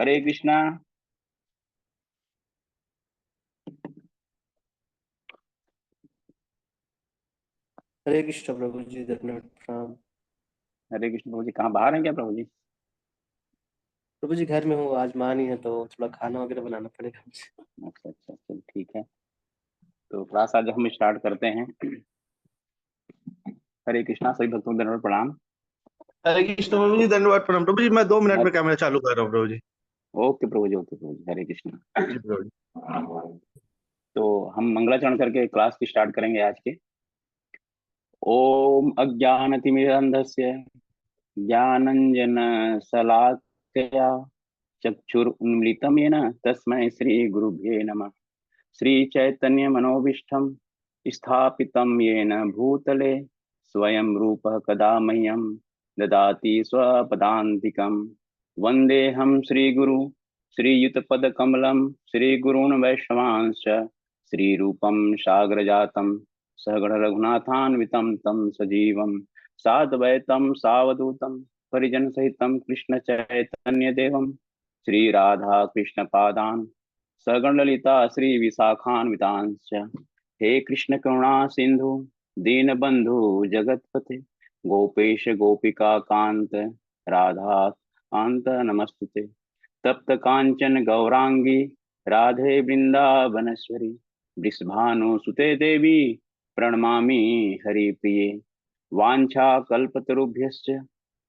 हरे कृष्णा। हरे कृष्ण प्रभु जी, दंडवत प्रणाम। हरे कृष्ण प्रभु जी, कहाँ बाहर हैं क्या प्रभु जी? प्रभु जी घर में हूँ, आज माँ नहीं है तो थोड़ा खाना वगैरह बनाना पड़ेगा मुझे। अच्छा अच्छा, चल ठीक है। तो क्लास आज हम स्टार्ट करते हैं। हरे कृष्णा, सभी भक्तों को दंडवत प्रणाम। हरे कृष्ण प्रभु जी, धन्यवाद प्रणाम प्रभु जी। मैं 2 मिनट में हर- कैमरा चालू कर रहा हूँ प्रभु जी। ओके प्रभु जी, ओके प्रभु जी, हरे कृष्णा। जी प्रभु जी। तो हम मंगलाचरण करके क्लास की स्टार्ट करेंगे आज के। ओम अज्ञानतिमिरन्धस्य ज्ञानंजन शलाकया चक्षुरुन्मीलितं येन तस्मै श्री गुरुभ्ये नमः। श्री चैतन्य मनोभीष्टं स्थापितं येन भूतले स्वयं रूपः कदा मह्यं ददाति स्वपदान्तिकं। वन्देऽहं श्रीगुरु श्रीयुतपदकमलं श्रीगुरून् वैष्णवांश्च श्रीरूपं साग्रजातं सहगण रघुनाथान्वितं तं सजीवं साद्वैतं सावधूतं परिजनसहितं कृष्णचैतन्यदेवं श्रीराधा कृष्णपादान् सगण ललिता श्री विशाखान्वितांश्च। हे कृष्ण करुणा सिंधु दीनबंधु जगतपते गोपेश गोपिका कांत राधा कांत नमस्तुते। तप्त कांचन गौरांगी राधे वृंदावनश्वरी वृषभानुसुते देवी प्रणमामि हरिप्रिये। वाञ्छा कल्पतरुभ्यश्च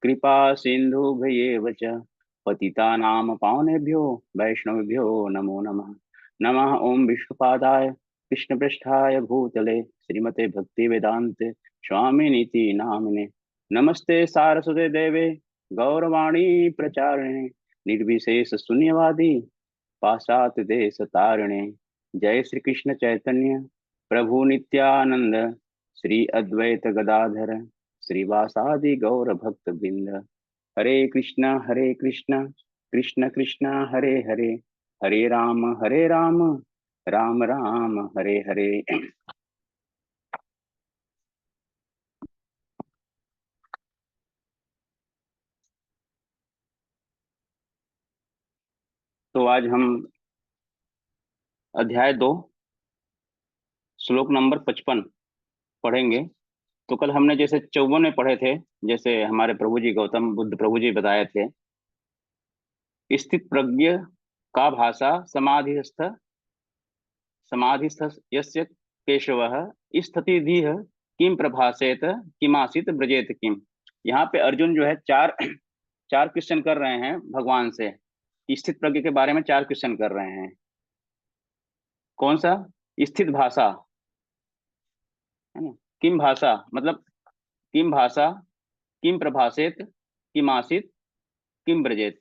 कृपा सिन्धुभ्येव च पतितानां पावनेभ्यो वैष्णवेभ्यो नमो नमः। नमः ओं विष्णुपादाय कृष्णपृष्ठाय भूतले श्रीमते भक्तिवेदान्त स्वामिनीति नामिने। नमस्ते सारस्वते देवे गौरवाणी प्रचारिणे निर्विशेष शून्यवादी पाश्चात्य देश तारिणे। जय श्री कृष्ण चैतन्य प्रभु नित्यानंद श्री अद्वैत गदाधर श्रीवासादि गौर भक्त बिंद। हरे कृष्ण कृष्ण कृष्ण हरे हरे हरे राम राम राम हरे हरे। तो आज हम अध्याय 2 श्लोक नंबर 55 पढ़ेंगे। तो कल हमने जैसे 54 में पढ़े थे, जैसे हमारे प्रभु जी गौतम बुद्ध प्रभु जी बताए थे, स्थित प्रज्ञ का भाषा समाधिस्थ समाधिस्थ यस्य केशवः स्थितिधीः किम प्रभासेत किमासित ब्रजेत किम। यहाँ पे अर्जुन जो है चार चार क्वेश्चन कर रहे हैं भगवान से। स्थित प्रज्ञ के बारे में चार क्वेश्चन कर रहे हैं। कौन सा? स्थित भाषा है ना। किम भाषा मतलब किम भाषा, किम प्रभासेत, किम आसित, किम ब्रजेत।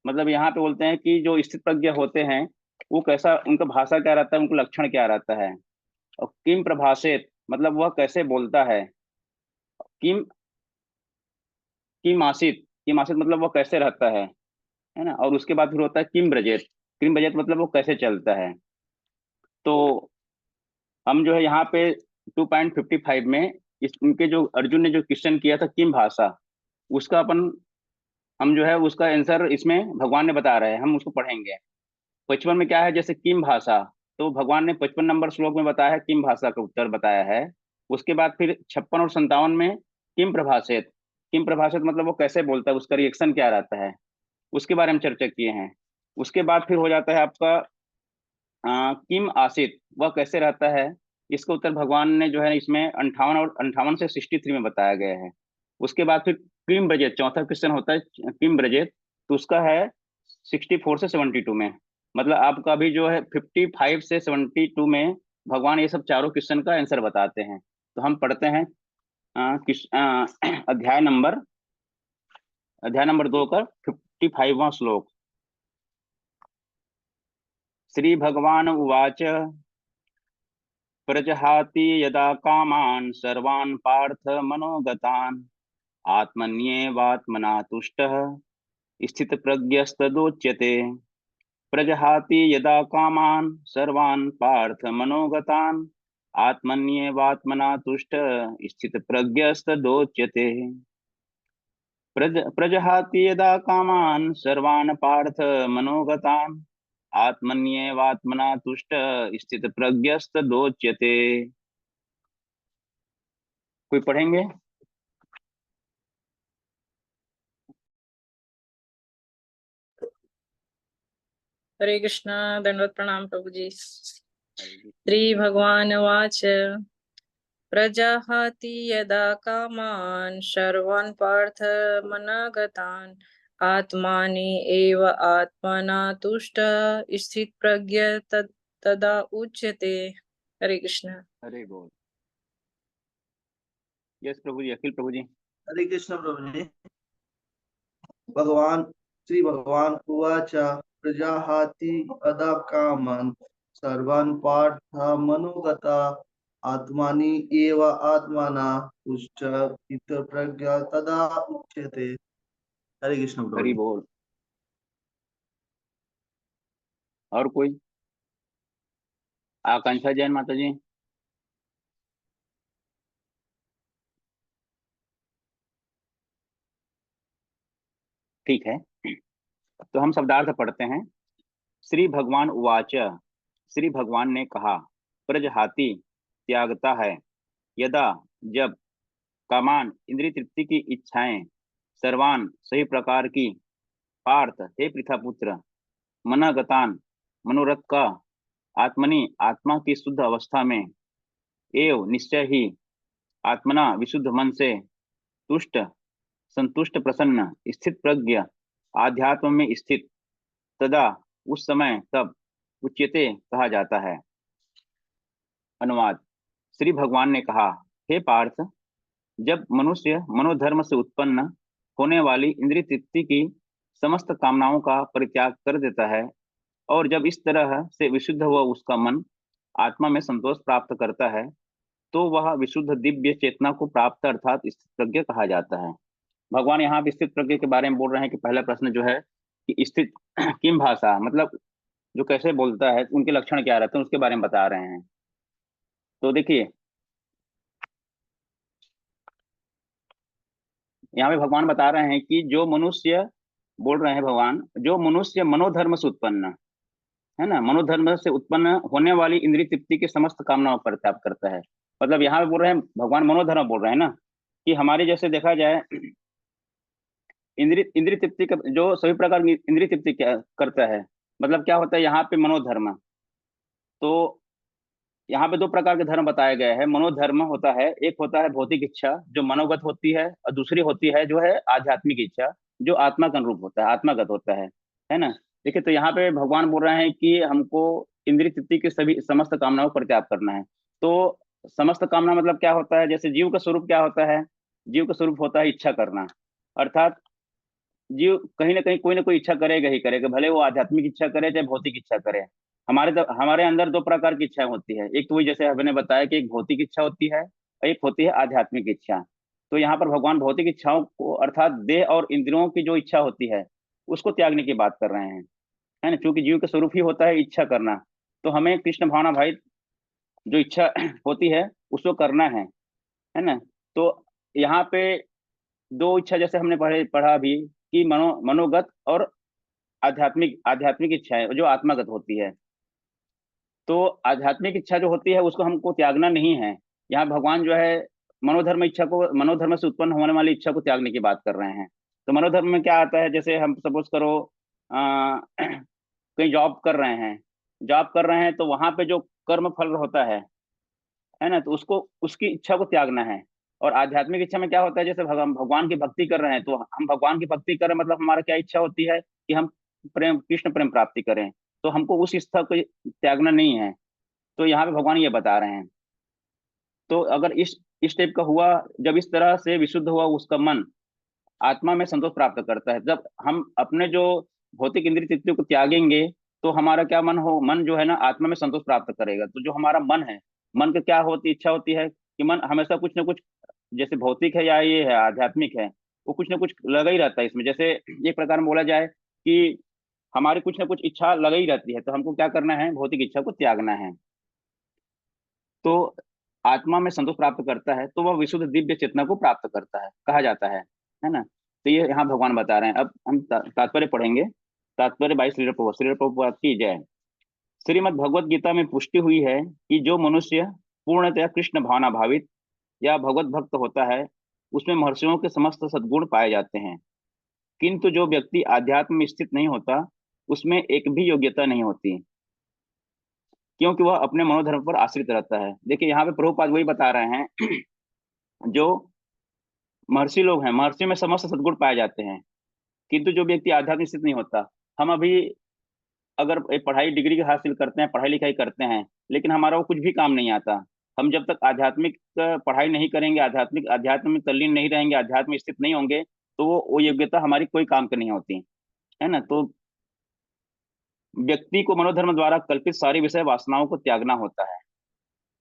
मतलब यहाँ पे बोलते हैं कि जो स्थित प्रज्ञ होते हैं वो कैसा, उनका भाषा क्या रहता है, उनका लक्षण क्या रहता है। और किम प्रभासेत मतलब वह कैसे बोलता है। किम किम आसित, किम आसित मतलब वो कैसे रहता है ना। और उसके बाद फिर होता है किम ब्रजेत। किम ब्रजेत मतलब वो कैसे चलता है। तो हम जो है यहाँ पे 2.55 में उनके जो अर्जुन ने जो क्वेश्चन किया था किम भाषा, उसका हम जो है उसका आंसर इसमें भगवान ने बता रहे हैं, हम उसको पढ़ेंगे। 55 में क्या है, जैसे किम भाषा, तो भगवान ने 55 नंबर श्लोक में बताया है, किम भाषा का उत्तर बताया है। उसके बाद फिर 56 और 57 में किम प्रभाषित। किम प्रभाषित मतलब वो कैसे बोलता है, उसका रिएक्शन क्या रहता है, उसके बारे में चर्चा किए हैं। उसके बाद फिर हो जाता है आपका किम आसित, वह कैसे रहता है। इसका उत्तर भगवान ने जो है इसमें 58 से 63 में बताया गया है। उसके बाद फिर किम ब्रजेत, चौथा क्वेश्चन होता है किम ब्रजेत, तो उसका है 64 से 72 में। मतलब आपका अभी जो है 55 से 72 में भगवान ये सब चारों क्वेश्चन का आंसर बताते हैं। तो हम पढ़ते हैं अध्याय नंबर 2 का 55वां श्लोक। श्री भगवान उवाच प्रजहाति यदा कामान् सर्वान् पार्थ मनोगतान् आत्मन्येवात्मना तुष्टः स्थितप्रज्ञस्तदोच्यते। प्रजहाति यदा कामान् सर्वान् पार्थ मनोगतान् आत्मन्येवात्मना तुष्टः स्थितप्रज्ञस्तदोच्यते। प्रजहाति यदा कामान् सर्वान् पार्थ मनोगतान् आत्मन्येवात्मना तुष्ट स्थित प्रज्ञस्तदोच्यते। कोई पढ़ेंगे? हरे कृष्णा, दंडवत प्रणाम प्रभु जी। श्री भगवान वाच प्रजाहाति यदा कामान् सर्वान् पार्थ मनगतान् आत्मानि एव आत्मना तुष्ट स्थित प्रज्ञ तदा उच्यते। हरे कृष्णा। हरे बोल। यस प्रभु जी, अखिल प्रभु जी। हरे कृष्ण प्रभु जी। भगवान श्री भगवान उवाच प्रजाहाति अदा कामन् सर्वान् पार्थ मनोगता आत्मानि एव आत्मना तुष्ट इति प्रज्ञा तदा उच्यते। हरे कृष्ण प्रभु हरि जी। बोल। और कोई? आकांक्षा जैन माता जी। ठीक है, तो हम शब्दार्थ पढ़ते हैं। श्री भगवान उवाच, श्री भगवान ने कहा, प्रजहाति त्यागता है, यदा जब, कामान इंद्रिय तृप्ति की इच्छाएं, सर्वान सही प्रकार की, पार्थ हे पृथा पुत्र, मनगतान मनोरथ का, आत्मनि आत्मा की शुद्ध अवस्था में, एव निश्चय ही, आत्मना विशुद्ध मन से, तुष्ट संतुष्ट प्रसन्न स्थित प्रज्ञ आध्यात्म में स्थित, तदा उस समय तब, उच्यते कहा जाता है। अनुवाद। श्री भगवान ने कहा, हे पार्थ, जब मनुष्य मनोधर्म से उत्पन्न होने वाली इंद्रिय तृप्ति की समस्त कामनाओं का परित्याग कर देता है और जब इस तरह से विशुद्ध हुआ उसका मन आत्मा में संतोष प्राप्त करता है, तो वह विशुद्ध दिव्य चेतना को प्राप्त अर्थात स्थित प्रज्ञ कहा जाता है। भगवान यहाँ पे स्थित प्रज्ञ के बारे में बोल रहे हैं कि पहला प्रश्न जो है कि स्थित किम भाषा, मतलब जो कैसे बोलता है, उनके लक्षण क्या रहते हैं, उसके बारे में बता रहे हैं। तो देखिए, यहाँ पे भगवान बता रहे हैं कि जो मनुष्य, बोल रहे हैं भगवान, जो मनुष्य मनोधर्म से उत्पन्न है ना, मनोधर्म से उत्पन्न होने वाली इंद्रिय तृप्ति के समस्त कामनाओं पर त्याग करता है। मतलब यहाँ पे बोल रहे हैं भगवान, मनोधर्म बोल रहे हैं ना, कि हमारे जैसे देखा जाए इंद्रिय इंद्रिय तृप्ति का जो सभी प्रकार की इंद्रिय तृप्ति क्या करता है, मतलब क्या होता है यहाँ पे मनोधर्म। तो यहाँ पे दो प्रकार के धर्म बताए गए हैं। मनोधर्म होता है, एक होता है भौतिक इच्छा जो मनोगत होती है, और दूसरी होती है जो है आध्यात्मिक इच्छा, जो आत्मा का अनुरूप होता है, आत्मागत होता है ना। देखिए, तो यहाँ पे भगवान बोल रहे हैं कि हमको इंद्रिय तृप्ति की सभी समस्त कामनाओं पर त्याग करना है। तो समस्त कामना मतलब क्या होता है, जैसे जीव का स्वरूप क्या होता है, जीव का स्वरूप होता है इच्छा करना। अर्थात जीव कहीं ना कोई इच्छा करेगा ही करेगा, भले वो आध्यात्मिक इच्छा करे चाहे भौतिक इच्छा करे। हमारे अंदर दो प्रकार की इच्छा होती है, एक तो वही जैसे हमने बताया कि एक भौतिक इच्छा होती है और एक होती है आध्यात्मिक इच्छा। तो यहाँ पर भगवान भौतिक इच्छाओं को अर्थात देह और इंद्रियों की जो इच्छा होती है उसको त्यागने की बात कर रहे हैं, है ना, क्योंकि जीव का स्वरूप ही होता है इच्छा करना। तो हमें कृष्ण भावना भाई जो इच्छा होती है उसको करना है ना। तो यहाँ पे दो इच्छा जैसे हमने पढ़ा अभी कि मनोगत और आध्यात्मिक आध्यात्मिक इच्छाएं जो आत्मागत होती है। तो आध्यात्मिक इच्छा जो होती है उसको हमको त्यागना नहीं है। यहाँ भगवान जो है मनोधर्म इच्छा को, मनोधर्म से उत्पन्न होने वाली इच्छा को त्यागने की बात कर रहे हैं। तो मनोधर्म में क्या आता है, जैसे हम सपोज करो कहीं जॉब कर रहे हैं, जॉब कर रहे हैं तो वहां पे जो कर्म फल होता है ना, तो उसको उसकी इच्छा को त्यागना है। और आध्यात्मिक इच्छा में क्या होता है, जैसे भगवान की भक्ति कर रहे हैं तो हम भगवान की भक्ति कर रहे हैं, मतलब हमारा क्या इच्छा होती है कि हम प्रेम, कृष्ण प्रेम प्राप्ति करें। तो हमको उस इच्छा को त्यागना नहीं है। तो यहाँ पे भगवान ये बता रहे हैं। तो अगर इस टाइप का हुआ, जब इस तरह से विशुद्ध हुआ उसका मन आत्मा में संतोष प्राप्त करता है, जब हम अपने जो भौतिक इंद्रिय तृप्ति को त्यागेंगे तो हमारा क्या मन जो है ना आत्मा में संतोष प्राप्त करेगा। तो जो हमारा मन है, मन का क्या होती इच्छा होती है कि मन हमेशा कुछ ना कुछ, जैसे भौतिक है या ये है आध्यात्मिक है, वो कुछ ना कुछ लगा ही रहता है इसमें। जैसे एक प्रकार में बोला जाए कि हमारी कुछ ना कुछ इच्छा लगा ही रहती है, तो हमको क्या करना है, भौतिक इच्छा को त्यागना है। तो आत्मा में संतोष प्राप्त करता है तो वह विशुद्ध दिव्य चेतना को प्राप्त करता है, कहा जाता है ना। तो ये यहाँ भगवान बता रहे हैं। अब हम तात्पर्य पढ़ेंगे। तात्पर्य बाई श्रील प्रभुपाद की जय। श्रीमद् भगवत गीता में पुष्टि हुई है कि जो मनुष्य पूर्णतया कृष्ण भावना भावित या भगवत भक्त होता है उसमें महर्षियों के समस्त सद्गुण पाए जाते हैं, किंतु जो व्यक्ति आध्यात्म में स्थित नहीं होता उसमें एक भी योग्यता नहीं होती, क्योंकि वह अपने मनोधर्म पर आश्रित रहता है। देखिए यहाँ पे प्रभुपाद वही बता रहे हैं जो महर्षि लोग हैं, महर्षि में समस्त सद्गुण पाए जाते हैं, किंतु जो व्यक्ति आध्यात्मिक स्थित नहीं होता। हम अभी अगर एक पढ़ाई डिग्री हासिल करते हैं, पढ़ाई लिखाई करते हैं, लेकिन हमारा वो कुछ भी काम नहीं आता। हम जब तक आध्यात्मिक पढ़ाई नहीं करेंगे, अध्यात्म में तल्लीन नहीं रहेंगे, अध्यात्म में स्थित नहीं होंगे, तो वो योग्यता हमारी कोई काम की नहीं होती है ना। तो व्यक्ति को मनोधर्म द्वारा कल्पित सारी विषय वासनाओं को त्यागना होता है।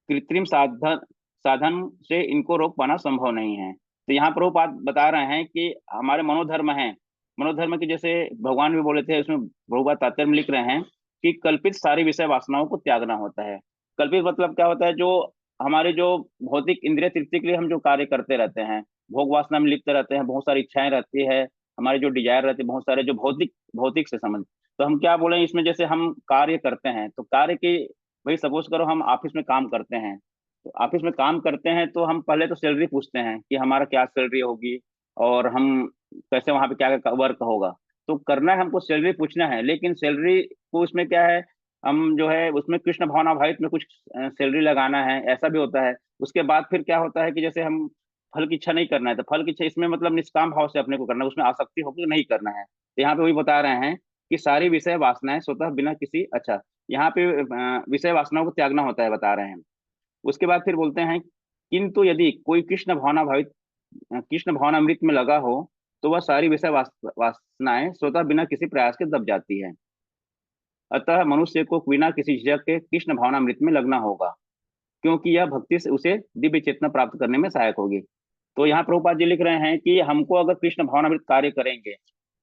कृत्रिम साधन साधन से इनको रोक पाना संभव नहीं है। तो यहाँ प्रभुपाद बता रहे हैं कि हमारे मनोधर्म हैं, मनोधर्म की जैसे भगवान भी बोले थे, उसमें प्रभुपाद तात्पर्य में लिख रहे हैं कि कल्पित सारी विषय वासनाओं को त्यागना होता है। कल्पित मतलब क्या होता है? जो हमारे जो भौतिक इंद्रिय तृप्ति के लिए हम जो कार्य करते रहते हैं, भोग वासना में लिप्त रहते हैं, बहुत सारी इच्छाएं रहती है, हमारे जो डिजायर रहते हैं, बहुत सारे जो भौतिक भौतिक से संबंध। तो हम क्या बोले इसमें, जैसे हम कार्य करते हैं तो कार्य की, भाई सपोज करो हम ऑफिस में काम करते हैं, तो ऑफिस में काम करते हैं तो हम पहले तो सैलरी पूछते हैं कि हमारा क्या सैलरी होगी और हम कैसे वहां पे क्या वर्क होगा। तो करना है हमको, सैलरी पूछना है, लेकिन सैलरी को उसमें क्या है, हम जो है उसमें कृष्ण भावना भावित में कुछ सैलरी लगाना है, ऐसा भी होता है। उसके बाद फिर क्या होता है कि जैसे हम फल की इच्छा नहीं करना है, तो फल की इच्छा इसमें मतलब निष्काम भाव से अपने को करना है, उसमें आसक्ति होकर नहीं करना है। तो यहाँ पे वही बता रहे हैं कि सारी विषय वासनाएं स्वतः बिना किसी, अच्छा यहाँ पे विषय वासनाओं को त्यागना होता है बता रहे हैं। उसके बाद फिर बोलते हैं किंतु यदि कोई कृष्ण भावना भावित, कृष्ण भावनामृत में लगा हो तो वह सारी विषय वासनाएं स्वतः बिना किसी प्रयास के दब जाती है। अतः मनुष्य को बिना किसी झिझक के कृष्ण भावनामृत में लगना होगा, क्योंकि यह भक्ति से उसे दिव्य चेतना प्राप्त करने में सहायक होगी। तो यहाँ प्रभुपाद जी लिख रहे हैं कि हमको अगर कृष्ण भावनामृत कार्य करेंगे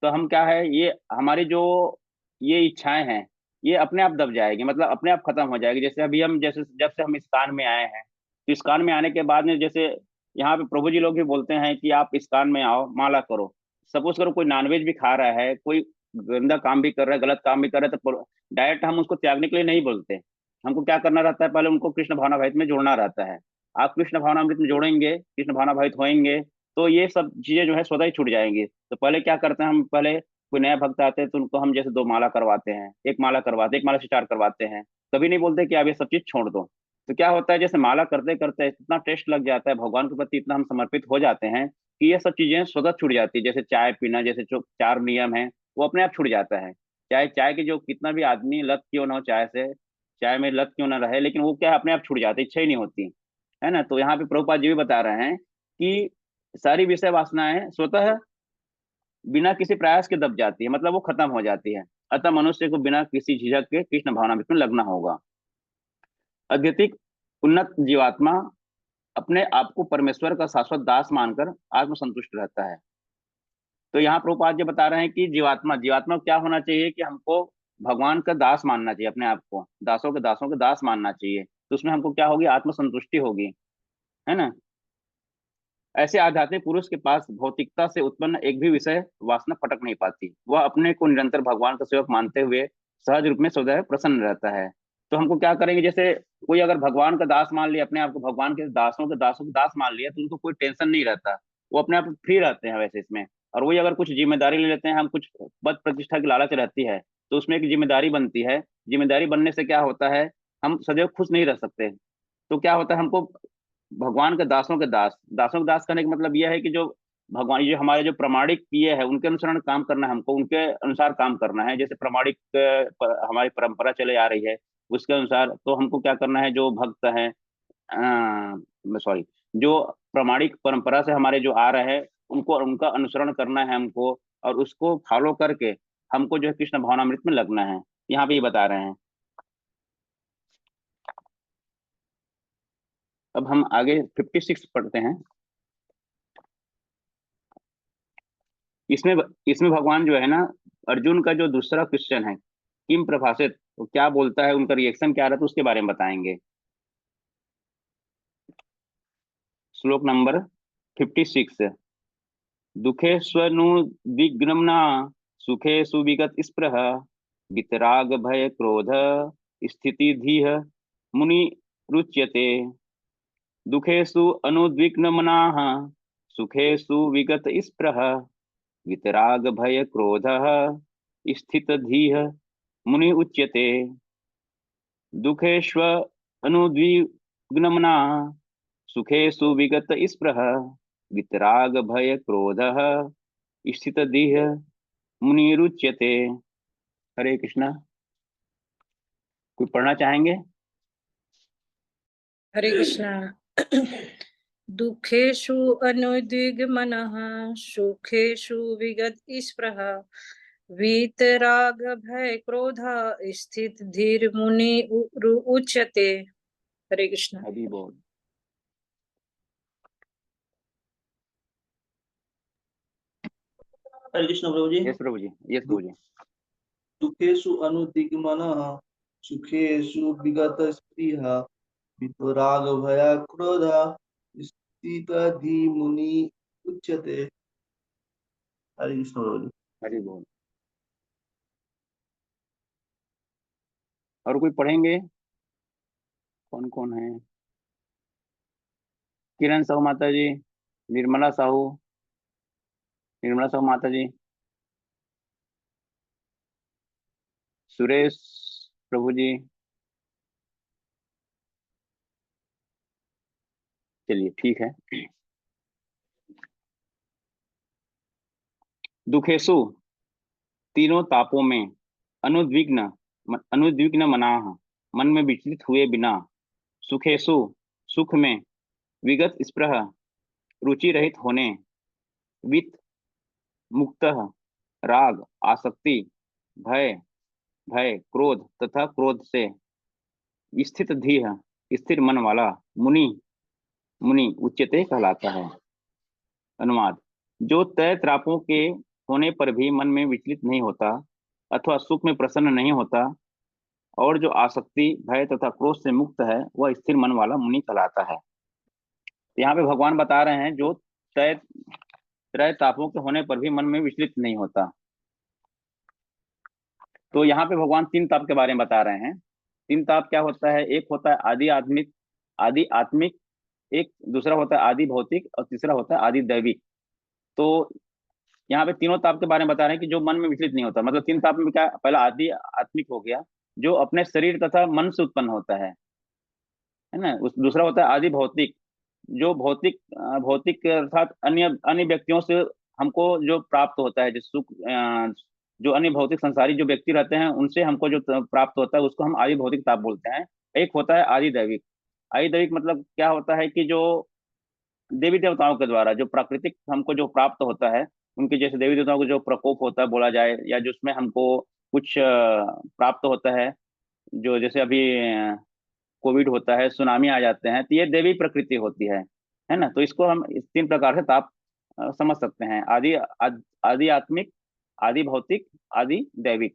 तो हम क्या है, ये हमारी जो ये इच्छाएं हैं ये अपने आप दब जाएगी, मतलब अपने आप खत्म हो जाएगी। जैसे अभी हम, जैसे जब से हम इस कान में आए हैं, तो इस कान में आने के बाद में जैसे यहाँ पे प्रभु जी लोग भी बोलते हैं कि आप इस कान में आओ, माला करो। सपोज करो कोई नॉनवेज भी खा रहा है, कोई गंदा काम भी कर रहा है, गलत काम भी कर रहा है, तो डायरेक्ट हम उसको त्यागने के लिए नहीं बोलते। हमको क्या करना रहता है, पहले उनको कृष्ण भावना भावित में जोड़ना रहता है। आप कृष्ण भावनामृत में जोड़ेंगे, कृष्ण भावना भावित होएंगे, तो ये सब चीजें जो है स्वतः ही छूट जाएंगी। तो पहले क्या करते हैं, हम पहले कोई नया भक्त आते हैं तो उनको हम जैसे 2 माला करवाते हैं, एक माला करवाते, एक माला से 4 करवाते हैं, कभी नहीं बोलते कि आप ये सब चीज छोड़ दो। तो क्या होता है, जैसे माला करते करते इतना टेस्ट लग जाता है, भगवान के प्रति इतना हम समर्पित हो जाते हैं कि ये सब चीजें स्वतः छूट जाती है। जैसे चाय पीना, जैसे जो 4 नियम है वो अपने आप छूट जाता है। चाहे चाय की जो कितना भी आदमी लत क्यों ना हो, चाय से, चाय में लत क्यों ना रहे, लेकिन वो क्या है, अपने आप छूट जाती है, इच्छा ही नहीं होती है ना। तो यहाँ पे प्रभुपाद जी भी बता रहे हैं कि सारी विषय वासनाएं स्वतः बिना किसी प्रयास के दब जाती है, मतलब वो खत्म हो जाती है। अतः मनुष्य को बिना किसी झिझक के कृष्ण भावनामृत में लगना होगा। अत्यधिक उन्नत जीवात्मा अपने आप को परमेश्वर का शाश्वत दास मानकर आत्मसंतुष्ट रहता है। तो यहाँ प्रभुपाद जी बता रहे हैं कि जीवात्मा, जीवात्मा को क्या होना चाहिए कि हमको भगवान का दास मानना चाहिए, अपने आप को दासों के दास मानना चाहिए। तो उसमें हमको क्या होगी, आत्मसंतुष्टि होगी, है ना। ऐसे आध्यात्मिक पुरुष के पास भौतिकता से उत्पन्न एक भी विषय वासना फटक नहीं पाती। वह अपने को निरंतर भगवान का सेवक मानते हुए सहज रूप में सदैव प्रसन्न रहता है। तो हमको क्या करेंगे, जैसे कोई अगर भगवान का दास मान लिया, अपने आप को भगवान के दासों के दास मान लिया, तो उनको कोई टेंशन नहीं रहता, वो अपने आप फ्री रहते हैं वैसे इसमें। और वही अगर कुछ जिम्मेदारी ले लेते हैं, हम कुछ पद प्रतिष्ठा की लालच रहती है, तो उसमें एक जिम्मेदारी बनती है। जिम्मेदारी बनने से क्या होता है, हम सदैव खुश नहीं रह सकते। तो क्या होता है, हमको भगवान के दासों के दास करने का मतलब यह है कि जो भगवान, ये हमारे जो प्रमाणिक ये है उनके अनुसरण काम करना है, हमको उनके अनुसार काम करना है। जैसे प्रमाणिक हमारी परंपरा चले आ रही है उसके अनुसार, तो हमको क्या करना है, जो भक्त हैं, सॉरी, जो प्रमाणिक परंपरा से हमारे जो आ रहे हैं उनको, उनका अनुसरण करना है हमको, और उसको फॉलो करके हमको जो है कृष्ण भावनामृत में लगना है। यहाँ पे ये बता रहे हैं। अब हम आगे 56 पढ़ते हैं। इसमें इसमें भगवान जो है ना, अर्जुन का जो दूसरा क्वेश्चन है, किम प्रभाषित, तो क्या बोलता है, उनका रिएक्शन क्या रहता है, उसके बारे में बताएंगे। श्लोक नंबर 56। दुखे स्वनुद्विग्नम्ना सुखे सुविगत स्पृह वितराग भय क्रोध स्थिति धीह मुनि रुच्यते। दुखेषु अनुद्विग्नमनाः सुखेषु विगत स्पृह वितराग भय क्रोधः स्थितधीः मुनि उच्यते। दुखेष्व अनुद्विग्नमनाः सुखेषु विगत स्पृह वितराग भय क्रोधः स्थितधीः मुनिरुच्यते। हरे कृष्णा। कोई पढ़ना चाहेंगे? हरे कृष्णा। दुखेषु अनुद्विग्नमनः सुखेषु विगत स्पृह वीतराग भय क्रोध स्थित धीर मुनि उच्यते। हरे कृष्णा। हरि बोल। हरे कृष्ण प्रभु जी। यस प्रभु जी, यस प्रभु जी। दुखेषु अनुद्विग्नमनः सुखेषु विगत स्पृह वितराग भय क्रोध स्थितधि मुनि उच्यते। हरे कृष्ण प्रभु जी। हरि बोल। और कोई पढ़ेंगे? कौन कौन है? किरण साहू माता जी, निर्मला साहू, निर्मला साहू माता जी, सुरेश प्रभु जी। चलिए ठीक है। दुखेसु तीनों तापों में अनुद्विग्न अनुद्विग्न मनाह मन में विचलित हुए बिना, सुखेसु सुख में, विगत स्पृह रुचि रहित होने, वित मुक्तः राग आसक्ति, भय भय क्रोध तथा क्रोध से, स्थित धीह स्थिर मन वाला, मुनि मुनि उच्यते कहलाता है। अनुवाद: जो तय त्रापों के होने पर भी मन में विचलित नहीं होता अथवा सुख में प्रसन्न नहीं होता और जो आसक्ति भय तथा क्रोध से मुक्त है वह स्थिर मन वाला मुनि कहलाता है। यहाँ पे भगवान बता रहे हैं जो तय त्रय तापों के होने पर भी मन में विचलित नहीं होता। तो यहाँ पे भगवान तीन ताप के बारे में बता रहे हैं। तीन ताप क्या होता है? एक होता है आदि आत्मिक, एक दूसरा होता है आदि भौतिक और तीसरा होता है आदि दैविक। तो यहाँ पे तीनों ताप के बारे में बता रहे हैं कि जो मन में विचलित नहीं होता। मतलब तीन ताप में क्या? पहला आदि आत्मिक हो गया जो अपने शरीर तथा मन से उत्पन्न होता है ना। उस दूसरा होता है आदि भौतिक, जो भौतिक अर्थात अन्य अन्य व्यक्तियों से हमको जो प्राप्त होता है, जो सुख जो अन्य भौतिक संसारी जो व्यक्ति रहते हैं उनसे हमको जो प्राप्त होता है उसको हम आदि भौतिक ताप बोलते हैं। एक होता है आदि दैविक। आदि दैविक मतलब क्या होता है कि जो देवी देवताओं के द्वारा जो प्राकृतिक हमको जो प्राप्त होता है, उनके जैसे देवी देवताओं को जो प्रकोप होता है बोला जाए, या जिसमें हमको कुछ प्राप्त होता है, जो जैसे अभी कोविड होता है, सुनामी आ जाते हैं, तो ये देवी प्रकृति होती है ना। तो इसको हम इस तीन प्रकार से ताप समझ सकते हैं: आदि आत्मिक, आदि भौतिक, आदि दैविक।